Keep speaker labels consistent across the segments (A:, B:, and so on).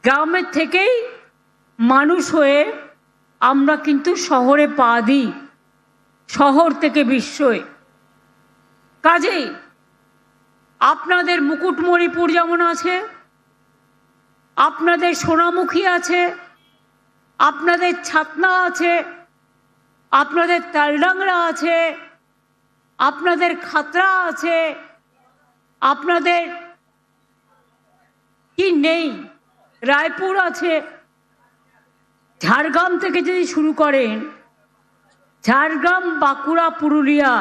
A: গ্রামের থেকেই মানুষ হয়ে আমরা কিন্তু শহরে পা দিই, শহর থেকে বিশ্বয়ে। কাজেই আপনাদের মুকুটমণিপুর যেমন আছে, আপনাদের সোনামুখী আছে, আপনাদের ছাতনা আছে, আপনাদের তালডাংরা আছে, আপনাদের খাতড়া আছে, আপনাদের কি নেই, রায়পুর আছে। ঝাড়গ্রাম থেকে যদি শুরু করেন, ঝাড়গ্রাম, বাঁকুড়া, পুরুলিয়া,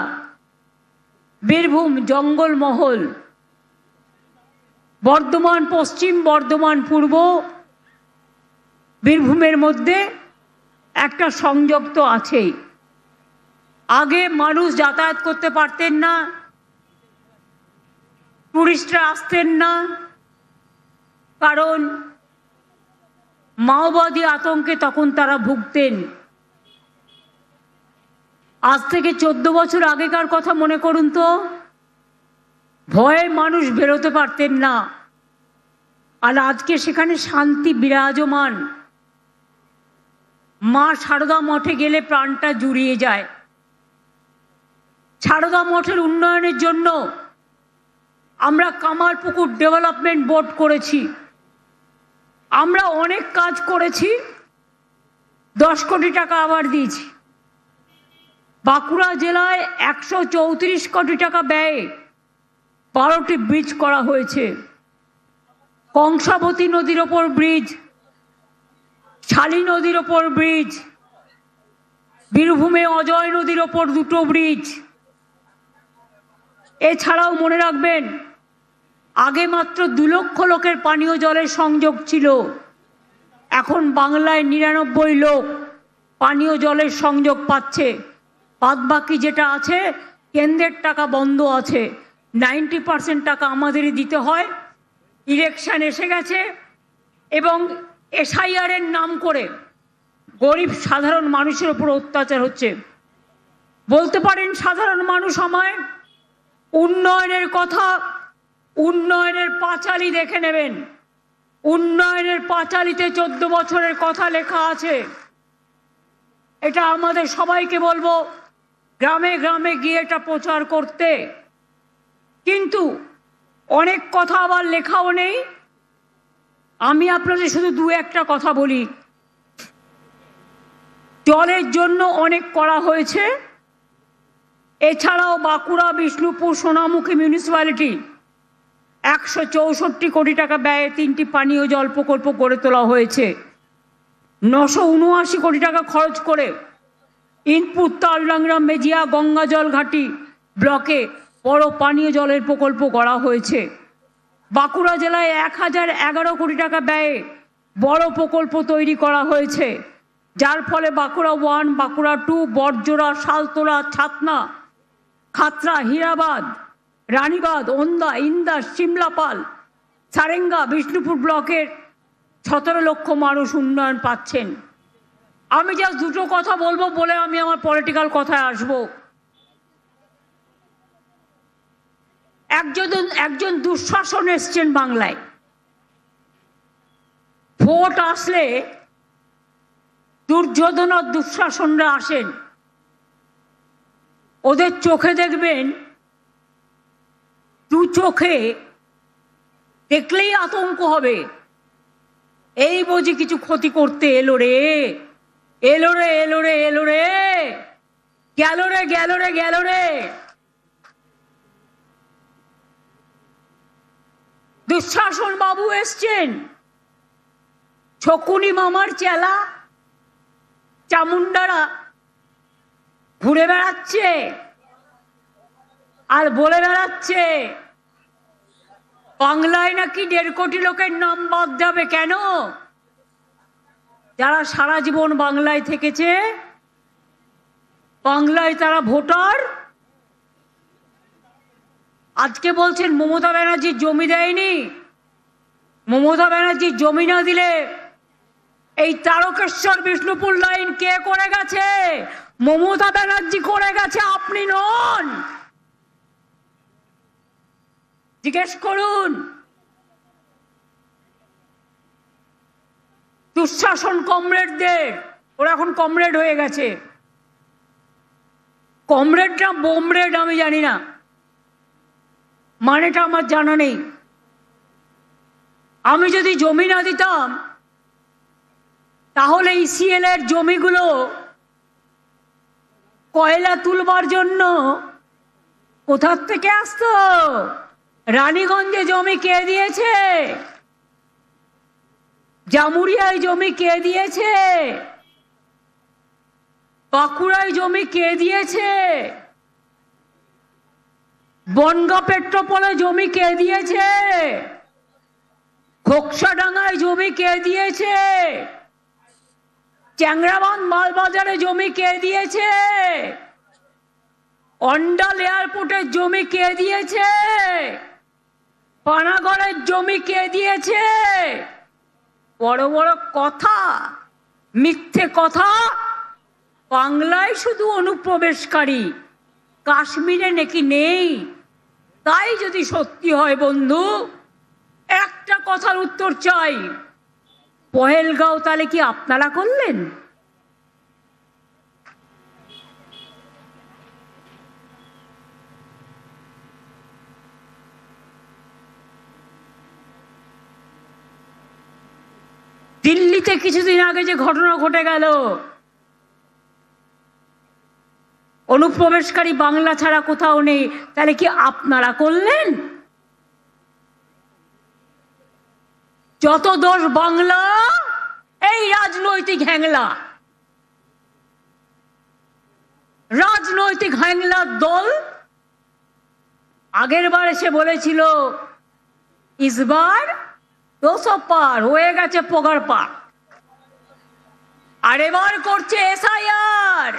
A: বীরভূম, জঙ্গলমহল, বর্ধমান পশ্চিম, বর্ধমান পূর্ব, বীরভূমের মধ্যে একটা সংযোগ তো আছেই। আগে মানুষ যাতায়াত করতে পারতেন না, টুরিস্টরা আসতেন না, কারণ মাওবাদী আতঙ্কে তখন তারা ভুগতেন। আজ থেকে 14 বছর আগেকার কথা মনে করুন তো, ভয়ে মানুষ বেরোতে পারতেন না, আর আজকে সেখানে শান্তি বিরাজমান। মা সারদা মঠে গেলে প্রাণটা জুড়িয়ে যায়। সারদা মঠের উন্নয়নের জন্য আমরা কামারপুকুর ডেভেলপমেন্ট বোর্ড করেছি, আমরা অনেক কাজ করেছি, 10 কোটি টাকা আবার দিয়েছি। বাঁকুড়া জেলায় 134 কোটি টাকা ব্যয়ে 12টি ব্রিজ করা হয়েছে। কংসাবতী নদীর ওপর ব্রিজ, শালী নদীর ওপর ব্রিজ, বীরভূমে অজয় নদীর ওপর 2টো ব্রিজ। এছাড়াও মনে রাখবেন, আগে মাত্র 2 লক্ষ লোকের পানীয় জলের সংযোগ ছিল, এখন বাংলায় 99 লোক পানীয় জলের সংযোগ পাচ্ছে। বাদবাকি যেটা আছে কেন্দ্রের টাকা বন্ধ আছে, 90% টাকা আমাদেরই দিতে হয়। ইলেকশন এসে গেছে এবং SIR এর নাম করে গরিব সাধারণ মানুষের উপর অত্যাচার হচ্ছে। বলতে পারেন সাধারণ মানুষ আমায় উন্নয়নের কথা, উন্নয়নের পাঁচালী দেখে নেবেন। উন্নয়নের পাঁচালীতে 14 বছরের কথা লেখা আছে। এটা আমাদের সবাইকে বলবো গ্রামে গ্রামে গিয়ে এটা প্রচার করতে। কিন্তু অনেক কথা আবার লেখাও নেই। আমি আপনাদের শুধু 2-1টা কথা বলি। জলের জন্য অনেক করা হয়েছে। এছাড়াও বাঁকুড়া, বিষ্ণুপুর, সোনামুখী মিউনিসিপ্যালিটি 164 কোটি টাকা ব্যয়ে 3টি পানীয় জল প্রকল্প গড়ে তোলা হয়েছে। 979 কোটি টাকা খরচ করে ইনপুট তালডাংরা, মেজিয়া, গঙ্গাজল ঘাটি ব্লকে বড় পানীয় জলের প্রকল্প গড়া হয়েছে। বাঁকুড়া জেলায় 1011 কোটি টাকা ব্যয়ে বড় প্রকল্প তৈরি করা হয়েছে, যার ফলে বাঁকুড়া 1, বাঁকুড়া 2, বড়জোড়া, শালতোলা, ছাতনা, খাতড়া, হীরাবাদ, রানীবাদ, ওন্দা, ইন্দাস, সিমলাপাল, সারেঙ্গা, বিষ্ণুপুর ব্লকের 17 লক্ষ মানুষ উন্নয়ন পাচ্ছেন। আমি জাস্ট 2টো কথা বলবো বলে আমি আমার পলিটিক্যাল কথায় আসবো। একজন দুঃশাসন এসছেন বাংলায়। ভোট আসলে দুর্যোধন আর দুঃশাসনরা আসেন। ওদের চোখে দেখবেন, 2 চোখে দেখলেই আতঙ্ক হবে, এই বুঝি কিছু ক্ষতি করতে এলো রে, এলো রে, এলো রে, এলো রে, গেল রে, গেল রে, গেল রে। দুঃশাসন বাবু এসছেন, শকুনি মামার চেলা চামুন্ডারা ঘুরে বেড়াচ্ছে আর বলে বেড়াচ্ছে বাংলায় নাকি 1.5 কোটি লোকের নাম বাদ যাবে। কেন? যারা সারা জীবন বাংলায় থেকেছে, বাংলায় তারা ভোটার। আজকে বলছেন মমতা ব্যানার্জি জমি দেয়নি। মমতা ব্যানার্জি জমি না দিলে এই তারকেশ্বর বিষ্ণুপুর লাইন কে করে গেছে? মমতা ব্যানার্জি করে গেছে, আপনি নন। জিজ্ঞেস করুন। দুঃশাসন কমরেডদের, ওরা এখন কমরেড হয়ে গেছে। কমরেড না বোমরেড আমি জানি না, মানেটা আমার জানা নেই। আমি যদি জমি না দিতাম তাহলে ইসিএল এর জমিগুলো কয়লা তুলবার জন্য কোথার থেকে আসতো? রানীগঞ্জে জমি কে দিয়েছে? জামুরিয়ায় জমি কে দিয়েছে? বাঁকুড়ায় জমি কে দিয়েছে? বনগাঁ পেট্রোপোলে জমি কে দিয়েছে? ঘোকসাডাঙ্গায় জমি কে দিয়েছে? চ্যাংরাবান্ধ মালবাজারে জমি কে দিয়েছে? অন্ডাল এয়ারপোর্টের জমি কে দিয়েছে? পানাগড়ের জমি কে দিয়েছে? বড় বড় কথা, মিথ্যে কথা। বাংলায় শুধু অনুপ্রবেশকারী, কাশ্মীরে নাকি নেই। তাই যদি সত্যি হয় বন্ধু, একটা কথার উত্তর চাই, পহেলগাঁও তাহলে কি আপনারা করলেন? দিল্লিতে কিছুদিন আগে যে ঘটনা ঘটে গেল, অনুপ্রবেশকারী বাংলা ছাড়া কোথাও নেই, তাহলে কি আপনারা করলেন? যত দোষ বাংলা, এই রাজনৈতিক হ্যাংলা, রাজনৈতিক হ্যাংলার দল। আগের বার এসে বলেছিল ইসবার 200 পার হয়ে গেছে, পগার পার। আর এবার করছে এসআইআর।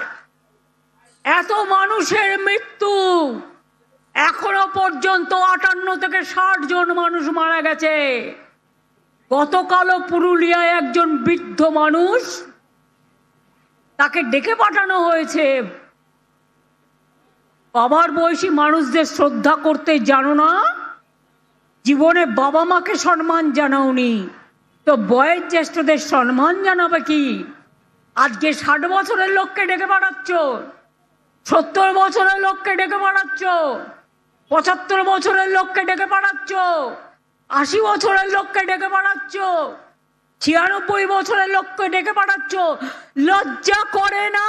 A: এত মানুষের মৃত্যু, এখনো পর্যন্ত 58 থেকে 60 জন মানুষ মারা গেছে। গতকালও পুরুলিয়ায় একজন বৃদ্ধ মানুষ, তাকে ডেকে পাঠানো হয়েছে। বাবার বয়সী মানুষদের শ্রদ্ধা করতে জানো না, জীবনে বাবা মাকে সম্মান জানাওনি, তো বয়োজ্যেষ্ঠদের সম্মান জানাবে কি? আজকে 60 বছরের লোককে ডেকে পাঠাচ্ছ, 70 বছরের লোককে ডেকে পাঠাচ্ছ, 75 বছরের লোককে ডেকে পাঠাচ্ছ, 80 বছরের লোককে ডেকে পাঠাচ্ছ, 96 বছরের লোককে ডেকে পাঠাচ্ছ। লজ্জা করে না?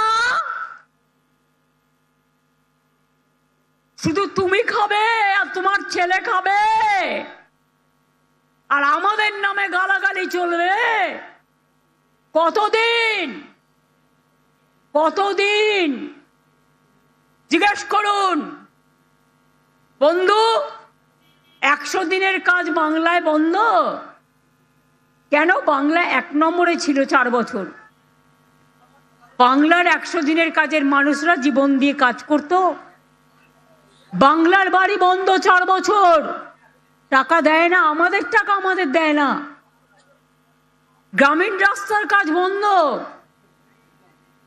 A: শুধু তুমি খাবে আর তোমার ছেলে খাবে, আর আমাদের নামে গালাগালি চলবে? কতদিন? কতদিন? জিজ্ঞেস করুন বন্ধু। 100 দিনের কাজ বাংলায় বন্ধ কেন? বাংলা 1 নম্বরে ছিল 4 বছর। বাংলার 100 দিনের কাজের মানুষরা জীবন দিয়ে কাজ করত। বাংলার বাড়ি বন্ধ 4 বছর, টাকা দেয় না, আমাদের টাকা আমাদের দেয় না। গ্রামীণ রাস্তার কাজ বন্ধ,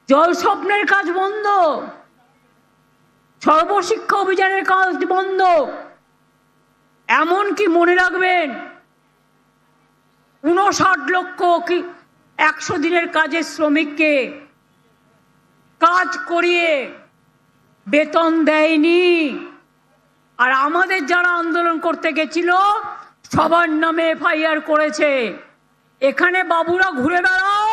A: জল স্বপ্নের কাজ বন্ধ, সর্বশিক্ষা অভিযানের কাজ বন্ধ। এমনকি মনে রাখবেন, 59 লক্ষ 100 দিনের কাজের শ্রমিককে কাজ করিয়ে বেতন দেয়নি। আর আমাদের যারা আন্দোলন করতে গেছিল সবার নামে এফআইআর করেছে। এখানে বাবুরা ঘুরে বেড়াও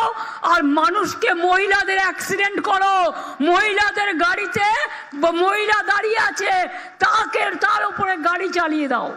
A: আর মানুষকে, মহিলাদের অ্যাক্সিডেন্ট করো, মহিলাদের গাড়িতে মহিলা দাঁড়িয়ে আছে, তার উপরে গাড়ি চালিয়ে দাও।